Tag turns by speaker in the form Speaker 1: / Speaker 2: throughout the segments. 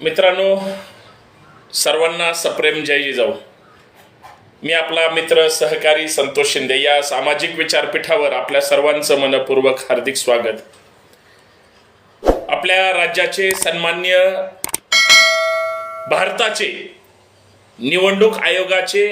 Speaker 1: मित्रांनो, सर्वांना सप्रेम जय जिजाऊ. मी आपला मित्र सहकारी संतोष शिंदे या सामाजिक विचारपीठावर आपल्या सर्वांचं मनपूर्वक हार्दिक स्वागत. आपल्या राज्याचे सन्मान्य भारताचे निवडणूक आयोगाचे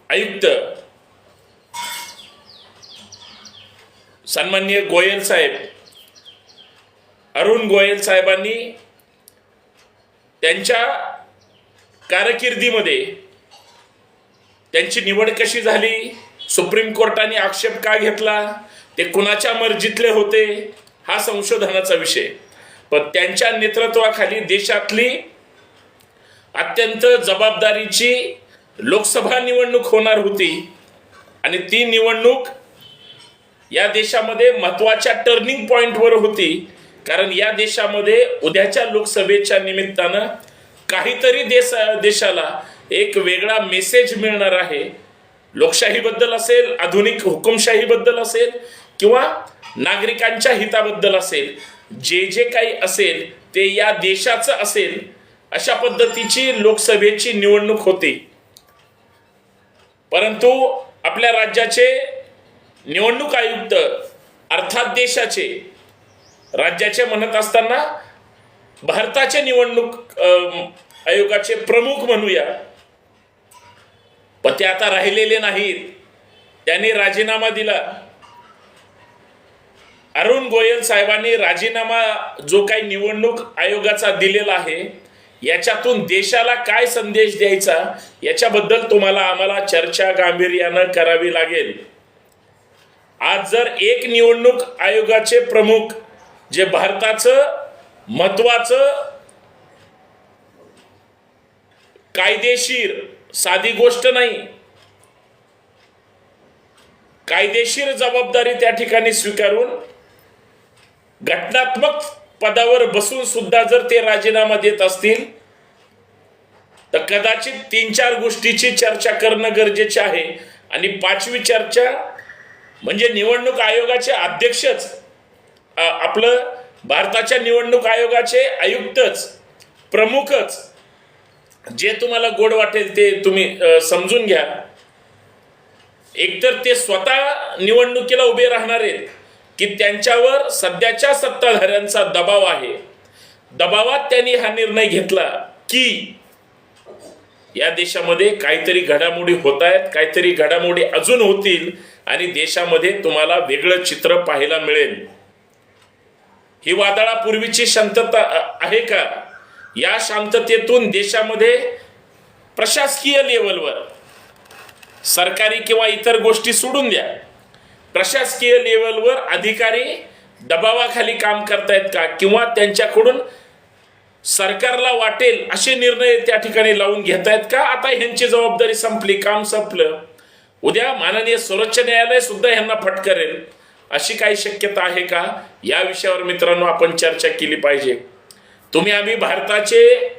Speaker 1: आयुक्त सन्मान्य गोयल साहेब, अरुण गोयल साहेबांनी त्यांच्या कारकिर्दीमध्ये त्यांची निवड कशी झाली, सुप्रीम कोर्टाने आक्षेप का घेतला, ते कुणाच्या मर्जीतले होते, हा संशोधनाचा विषय. पण त्यांच्या नेतृत्वाखाली देशातली अत्यंत जबाबदारीची लोकसभा निवडणूक होणार होती आणि ती निवडणूक या देशामध्ये महत्त्वाच्या टर्निंग पॉइंटवर होती. कारण या देशामध्ये उद्याच्या लोकसभेच्या निमित्तानं काहीतरी देशाला एक वेगळा मेसेज मिळणार आहे. लोकशाहीबद्दल असेल, आधुनिक हुकुमशाहीबद्दल असेल किंवा नागरिकांच्या हिताबद्दल असेल, जे जे काही असेल ते या देशाचं असेल, अशा पद्धतीची लोकसभेची निवडणूक होती. परंतु आपल्या राज्याचे निवडणूक आयुक्त अर्थात देशाचे, राज्याचे म्हणत असताना भारताचे निवडणूक आयोगाचे प्रमुख म्हणूया, पण ते आता राहिलेले नाहीत. त्यांनी राजीनामा दिला. अरुण गोयल साहेबांनी राजीनामा जो काही निवडणूक आयोगाचा दिलेला आहे, याच्यातून देशाला काय संदेश द्यायचा याच्याबद्दल तुम्हाला आम्हाला चर्चा गांभीर्यानं करावी लागेल. आज जर एक निवडणूक आयोगाचे प्रमुख, जे भारताचं महत्वाचं कायदेशीर, साधी गोष्ट नाही, कायदेशीर जबाबदारी त्या ठिकाणी स्वीकारून घटनात्मक पदावर बसून सुद्धा जर ते राजीनामा देत असतील, तर कदाचित 3-4 गोष्टीची चर्चा करणं गरजेचे आहे. आणि 5वी चर्चा म्हणजे निवडणूक आयोगाचे अध्यक्षच, आपलं भारताच्या निवडणूक आयोगाचे आयुक्तच, प्रमुखच, जे तुम्हाला गोड वाटेल ते तुम्ही समजून घ्या. एकतर ते स्वतः निवडणुकीला उभे राहणार आहेत की त्यांच्यावर सध्याच्या सत्ताधाऱ्यांचा दबाव आहे. दबावात त्यांनी हा निर्णय घेतला की या देशामध्ये काहीतरी घडामोडी होत आहेत, काहीतरी घडामोडी अजून होतील आणि देशामध्ये तुम्हाला वेगळं चित्र पाहायला मिळेल. ही वादळापूर्वीची शांतता आहे का? या शांततेतून देशामध्ये प्रशासकीय लेवलवर, सरकारी किंवा इतर गोष्टी सोडून द्या, प्रशासकीय लेवलवर अधिकारी दबावाखाली काम करतायत का? किंवा त्यांच्याकडून सरकारला वाटेल असे निर्णय त्या ठिकाणी लावून घेतायत का? आता ह्यांची जबाबदारी संपली, काम संपलं, उद्या माननीय सर्वोच्च न्यायालय सुद्धा ह्यांना फटकारेल, अशी काही शक्यता आहे का? या विषयावर मित्रांनो आपण चर्चा केली पाहिजे. तुम्ही आम्ही भारताचे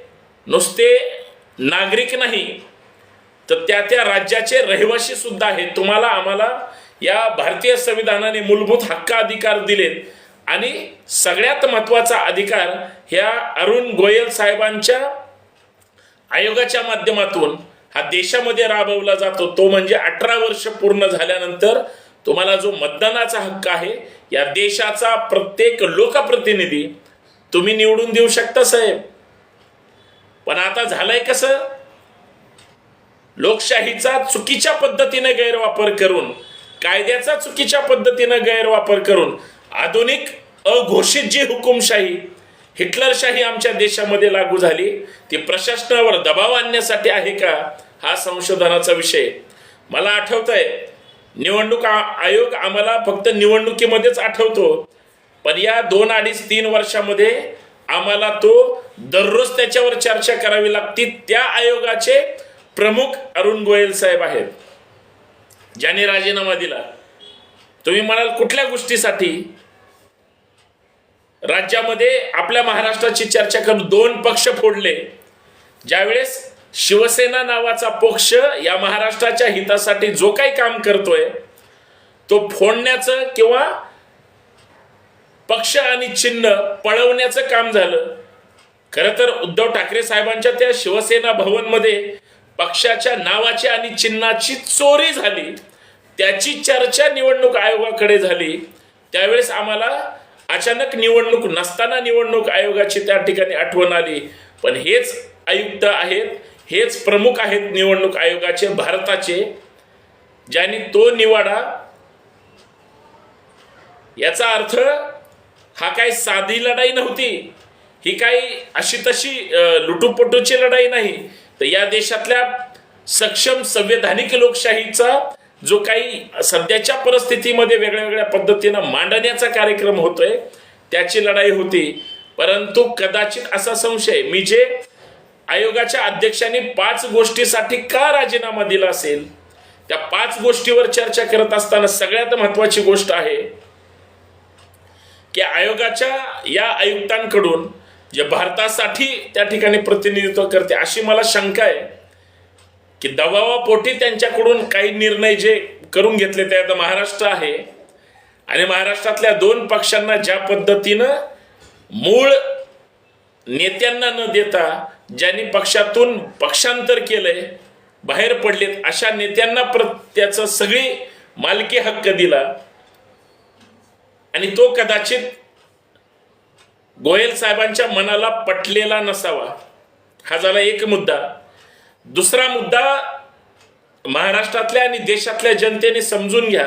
Speaker 1: नुसते नागरिक नाही, तर त्या त्या राज्याचे रहिवासी सुद्धा आहेत. तुम्हाला आम्हाला या भारतीय संविधानाने मूलभूत हक्क अधिकार दिलेत आणि सगळ्यात महत्त्वाचा अधिकार ह्या अरुण गोयल साहेबांच्या आयोगाच्या माध्यमातून हा देशामध्ये राबवला जातो. तो म्हणजे 18 वर्ष पूर्ण झाल्यानंतर तुम्हाला जो मतदानाचा हक्क आहे, या देशाचा प्रत्येक लोकप्रतिनिधी तुम्ही निवडून देऊ शकता साहेब. पण आता झालंय कसं, लोकशाहीचा चुकीच्या पद्धतीने गैरवापर करून, कायद्याचा चुकीच्या पद्धतीने गैरवापर करून आधुनिक अघोषित जी हुकुमशाही, हिटलरशाही आमच्या देशामध्ये लागू झाली, ती प्रशासनावर दबाव आणण्यासाठी आहे का? हा संशोधनाचा विषय. मला आठवतंय, निवडणूक आयोग आम्हाला फक्त निवडणुकीमध्येच आठवतो, पण या 2-2.5-3 वर्षामध्ये आम्हाला तो दररोज त्याच्यावर चर्चा करावी लागते. त्या आयोगाचे प्रमुख अरुण गोयल साहेब आहेत, ज्याने राजीनामा दिला. तुम्ही म्हणाल कुठल्या गोष्टीसाठी? राज्यामध्ये आपल्या महाराष्ट्राची चर्चा करून 2 पक्ष फोडले. ज्यावेळेस शिवसेना नावाचा पक्ष या महाराष्ट्राच्या हितासाठी जो काही काम करतोय, तो फोडण्याचं किंवा पक्ष आणि चिन्ह पळवण्याचं काम झालं. खरं तर उद्धव ठाकरे साहेबांच्या त्या शिवसेना भवनमध्ये पक्षाच्या नावाची आणि चिन्हाची चोरी झाली, त्याची चर्चा निवडणूक आयोगाकडे झाली. त्यावेळेस आम्हाला अचानक निवडणूक नसताना निवडणूक आयोगाची त्या ठिकाणी आठवण आली. पण हेच आयुक्त आहेत, हेच प्रमुख आहेत निवडणूक आयोगाचे भारताचे, ज्यांनी तो निवाडा, याचा अर्थ हा काही साधी लढाई नव्हती, ही काही अशी तशी लुटूपुटूची लढाई नाही, तर या देशातल्या सक्षम संवैधानिक लोकशाहीचा जो काही सध्याच्या परिस्थितीमध्ये वेगळ्या वेगळ्या पद्धतीनं मांडण्याचा कार्यक्रम होतोय त्याची लढाई होती. परंतु कदाचित असा संशय, मी जे आयोगाच्या अध्यक्षांनी 5 गोष्टीसाठी का राजीनामा दिला असेल, त्या 5 गोष्टीवर चर्चा करत असताना सगळ्यात महत्वाची गोष्ट आहे की आयोगाच्या या आयुक्तांकडून जे भारतासाठी त्या ठिकाणी प्रतिनिधित्व करते, अशी मला शंका आहे की दबावापोटी त्यांच्याकडून काही निर्णय जे करून घेतले, त्यात महाराष्ट्र आहे आणि महाराष्ट्रातल्या 2 पक्षांना ज्या पद्धतीनं मूळ नेत्यांना न देता ज्यांनी पक्षातून पक्षांतर केलंय, बाहेर पडलेत, अशा नेत्यांना त्याचा सगळी मालकी हक्क दिला आणि तो कदाचित गोयल साहेबांच्या मनाला पटलेला नसावा. हा झाला एक मुद्दा. दुसरा मुद्दा, महाराष्ट्रातल्या आणि देशातल्या जनतेने समजून घ्या,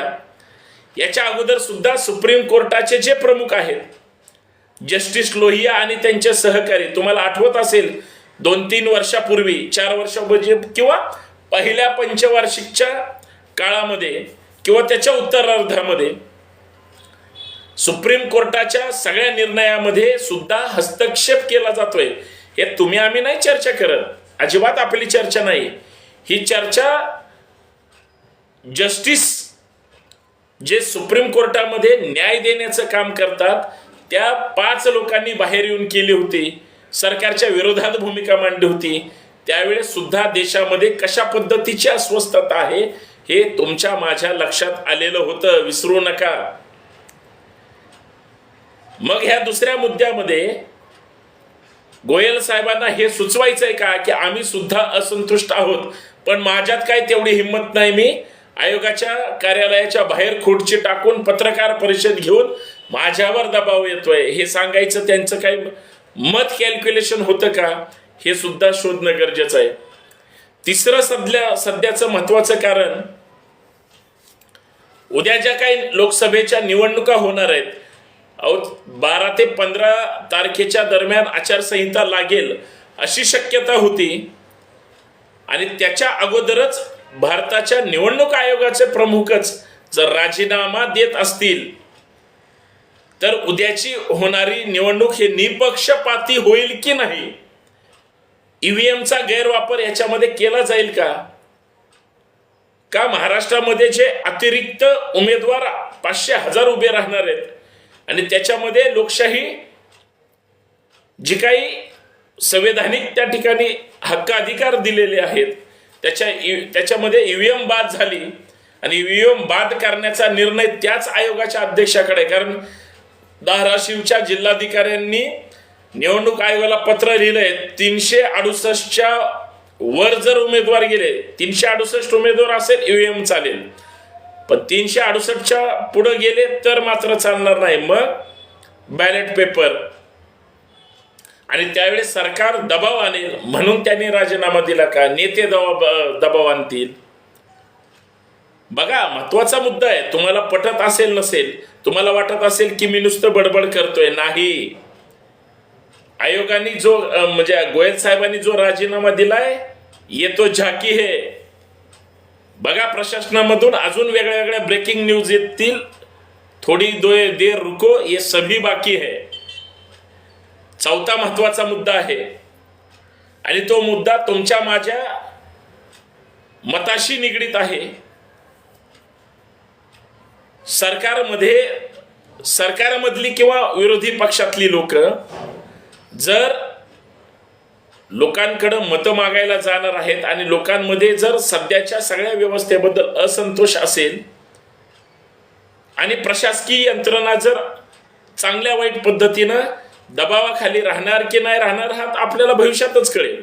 Speaker 1: याच्या अगोदर सुद्धा सुप्रीम कोर्टाचे जे प्रमुख आहेत, जस्टिस लोहिया आणि त्यांचे सहकारी, तुम्हाला आठवत असेल 2-3 वर्षापूर्वी, 4 वर्षापूर्वी किंवा पहिल्या पंचवार्षिकच्या काळामध्ये किंवा त्याच्या उत्तरार्धामध्ये सुप्रीम कोर्टाच्या सगळ्या निर्णयामध्ये सुद्धा हस्तक्षेप केला जातोय. हे तुम्ही आम्ही नाही चर्चा करत, अजिबात आपली चर्चा नाही. ही चर्चा जस्टिस जे सुप्रीम कोर्टामध्ये न्याय देण्याचं काम करतात त्या 5 लोकांनी बाहेर येऊन केली होती, सरकारच्या विरोधात भूमिका मांडली होती. त्यावेळेस सुद्धा देशामध्ये कशा पद्धतीची अस्वस्थता आहे हे तुमच्या माझ्या लक्षात आलेलं होतं, विसरू नका. मग ह्या दुसऱ्या मुद्द्यामध्ये गोयल साहेबांना हे सुचवायचंय का की आम्ही सुद्धा असंतुष्ट आहोत, पण माझ्यात काय तेवढी हिंमत नाही, मी आयोगाच्या कार्यालयाच्या बाहेर खुर्ची टाकून पत्रकार परिषद घेऊन माझ्यावर दबाव येतोय, हे सांगायचं त्यांचं काही मत कॅल्क्युलेशन होतं का, हे सुद्धा शोधणं गरजेचं आहे. तिसरं सध्याचं महत्वाचं कारण, उद्या ज्या काही लोकसभेच्या निवडणुका होणार आहेत, 12 ते 15 तारखेच्या दरम्यान आचारसंहिता लागेल अशी शक्यता होती आणि त्याच्या अगोदरच भारताच्या निवडणूक आयोगाचे प्रमुखच जर राजीनामा देत असतील तर उद्याची होणारी निवडणूक हे निपक्षपाती होईल की नाही, ईव्हीएमचा गैरवापर याच्यामध्ये केला जाईल का महाराष्ट्रामध्ये जे अतिरिक्त उमेदवार 500,000 उभे राहणार आहेत आणि त्याच्यामध्ये लोकशाही जी काही संवैधानिक त्या ठिकाणी हक्क अधिकार दिलेले आहेत त्याच्यामध्ये ईव्हीएम बाद झाली आणि ईव्हीएम बाद करण्याचा निर्णय त्याच आयोगाच्या अध्यक्षाकडे, कारण धाराशिवच्या जिल्हाधिकाऱ्यांनी निवडणूक आयोगाला पत्र लिहिलंय, 368च्या वर जर उमेदवार गेले, 368 उमेदवार असेल ईव्हीएम चालेल, पण 368च्या पुढे गेले तर मात्र चालणार नाही, मग बॅलेट पेपर. आणि त्यावेळेस सरकार दबाव आणेल म्हणून त्यांनी राजीनामा दिला का, नेते दबाव आणतील. बघा, महत्वाचा मुद्दा आहे. तुम्हाला पटत असेल नसेल, तुम्हाला वाटत असेल की मी नुसतं बडबड करतोय, नाही. आयोगाने जो म्हणजे गोयल साहेबांनी जो राजीनामा दिलाय ये तो झाकी है. बघा, प्रशासनामधून अजून वेगळ्या वेगळ्या ब्रेकिंग न्यूज येतील, थोडी देर रुको, ये सभी बाकी है. चौथा महत्वाचा मुद्दा आहे आणि तो मुद्दा तुमच्या माझ्या मताशी निगडीत आहे. सरकारमधली किंवा विरोधी पक्षातली लोक जर लोकांकडे मतं मागायला जाणार आहेत आणि लोकांमध्ये जर सध्याच्या सगळ्या व्यवस्थेबद्दल असंतोष असेल आणि प्रशासकीय यंत्रणा जर चांगल्या वाईट पद्धतीनं दबावाखाली राहणार की नाही राहणार हा आपल्याला भविष्यातच कळेल.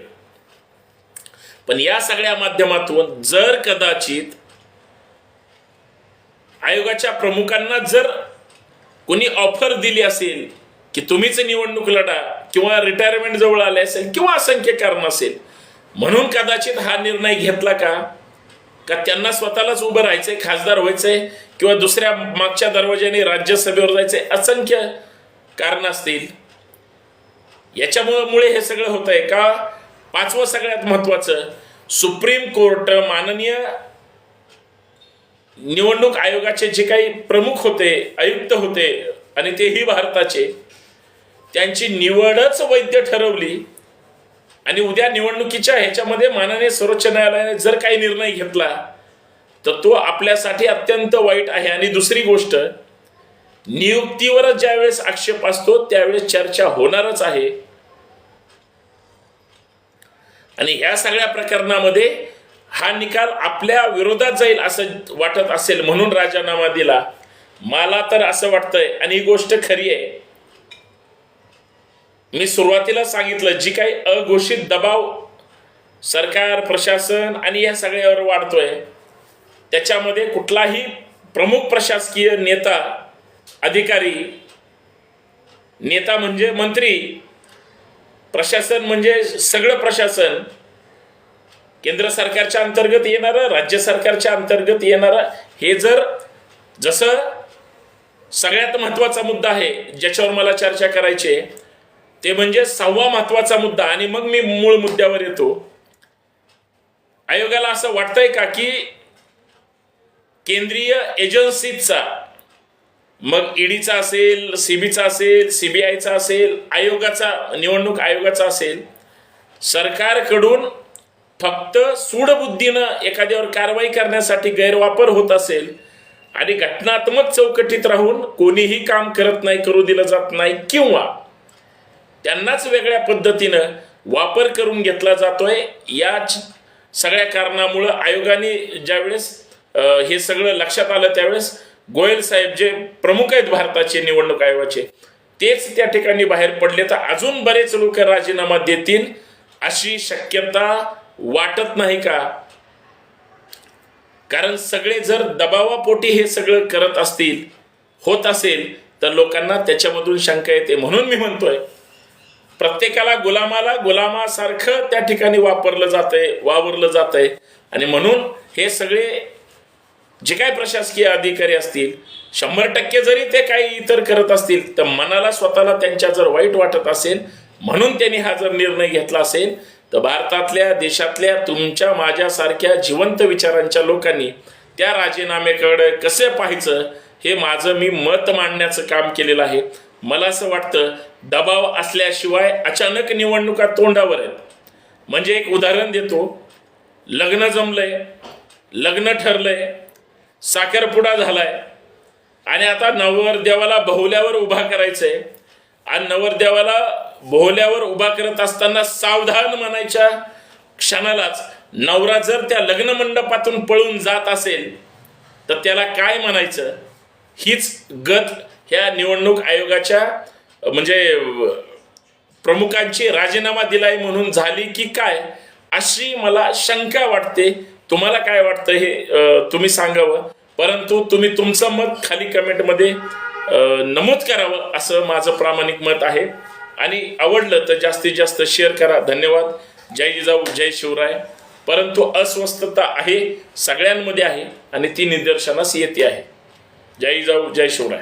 Speaker 1: पण या सगळ्या माध्यमातून जर कदाचित आयोगाच्या प्रमुखांना जर कोणी ऑफर दिली असेल की तुम्हीच निवडणूक लढा, किंवा रिटायरमेंट जवळ आले असेल, किंवा असंख्य कारण असेल म्हणून कदाचित हा निर्णय घेतला का त्यांना स्वतःलाच उभं राहायचंय, खासदार व्हायचंय, किंवा दुसऱ्या मागच्या दरवाज्याने राज्यसभेवर जायचंय, असंख्य कारण असतील. याच्यामुळे हे सगळं होत आहे का. पाचवं सगळ्यात महत्वाचं, सुप्रीम कोर्ट माननीय निवडणूक आयोगाचे जे काही प्रमुख होते, आयुक्त होते, आणि तेही भारताचे, त्यांची निवडच वैध ठरवली. आणि उद्या निवडणुकीच्या ह्याच्यामध्ये माननीय सर्वोच्च न्यायालयाने जर काही निर्णय घेतला तर तो आपल्यासाठी अत्यंत वाईट आहे. आणि दुसरी गोष्ट, नियुक्तीवरच ज्यावेळेस आक्षेप असतो त्यावेळेस चर्चा होणारच आहे. आणि ह्या सगळ्या प्रकरणामध्ये हा निकाल आपल्या विरोधात जाईल असं वाटत असेल म्हणून राजीनामा दिला. मला तर असं वाटतंय, आणि ही गोष्ट खरी आहे, मी सुरुवातीला सांगितलं, जी काही अघोषित दबाव सरकार, प्रशासन आणि या सगळ्यावर वाढतोय, त्याच्यामध्ये कुठलाही प्रमुख प्रशासकीय नेता, अधिकारी, नेता म्हणजे मंत्री, प्रशासन म्हणजे सगळं प्रशासन, केंद्र सरकारच्या अंतर्गत येणारं, राज्य सरकारच्या अंतर्गत येणारं, हे जर जसं सगळ्यात महत्वाचा मुद्दा आहे ज्याच्यावर मला चर्चा करायची आहे ते म्हणजे 6वा महत्वाचा मुद्दा. आणि मग मी मूळ मुद्द्यावर येतो. आयोगाला असं वाटतंय का की केंद्रीय एजन्सीचा, मग ईडीचा असेल, सीबीचा असेल, सीबीआयचा असेल, आयोगाचा, निवडणूक आयोगाचा असेल, सरकारकडून फक्त सूडबुद्धीनं एखाद्यावर कारवाई करण्यासाठी गैरवापर होत असेल आणि घटनात्मक चौकटीत राहून कोणीही काम करत नाही, करू दिलं जात नाही, किंवा त्यांनाच वेगळ्या पद्धतीनं वापर करून घेतला जातोय, या सगळ्या कारणामुळं आयोगाने ज्यावेळेस हे सगळं लक्षात आलं त्यावेळेस गोयल साहेब जे प्रमुख आहेत भारताचे निवडणूक आयोगाचे, तेच त्या ठिकाणी बाहेर पडले. तर अजून बरेच लोक राजीनामा देतील अशी शक्यता वाटत नाही का. कारण सगळे जर दबावापोटी हे सगळं करत असतील, होत असेल, तर लोकांना त्याच्यामधून शंका येते. म्हणून मी म्हणतोय, प्रत्येकाला गुलामासारखं त्या ठिकाणी वावरलं जातंय. आणि म्हणून हे सगळे जे काही प्रशासकीय अधिकारी असतील, 100% जरी ते काही इतर करत असतील, तर मनाला स्वतःला त्यांच्या जर वाईट वाटत असेल म्हणून त्यांनी हा जर निर्णय घेतला असेल, तर भारतातल्या, देशातल्या तुमच्या माझ्यासारख्या जिवंत विचारांच्या लोकांनी त्या राजीनाम्याकडे कसे पाहायचं हे माझं मी मत मांडण्याचं काम केलेलं आहे. मला असं वाटतं, दबाव असल्याशिवाय अचानक निवडणुका तोंडावर आहेत. म्हणजे एक उदाहरण देतो, लग्न जमलंय, लग्न ठरलंय, साखरपुडा झालाय, आणि आता नवरदेवाला बहुल्यावर उभा करायचंय, आणि नवरदेवाला बहुल्यावर उभा करत असताना सावधान म्हणायच्या क्षणालाच नवरा जर त्या लग्न मंडपातून पळून जात असेल तर त्याला काय म्हणायचं, हीच गत ह्या निवडणूक आयोगाच्या म्हणजे प्रमुखांची राजीनामा दिलाय म्हणून झाली की काय, अशी मला शंका वाटते. तुम्हाला काय वाटतं हे तुम्ही सांगावं, परंतु तुम्ही तुमचं मत खाली कमेंटमध्ये नमूद करावं असं माझं प्रामाणिक मत आहे. आणि आवडलं तर जास्तीत जास्त शेअर करा. धन्यवाद. जय जिजाऊ, जय शिवराय. परंतु अस्वस्थता आहे, सगळ्यांमध्ये आहे, आणि ती निदर्शनास येते आहे. जय जिजाऊ, जय शिवराय.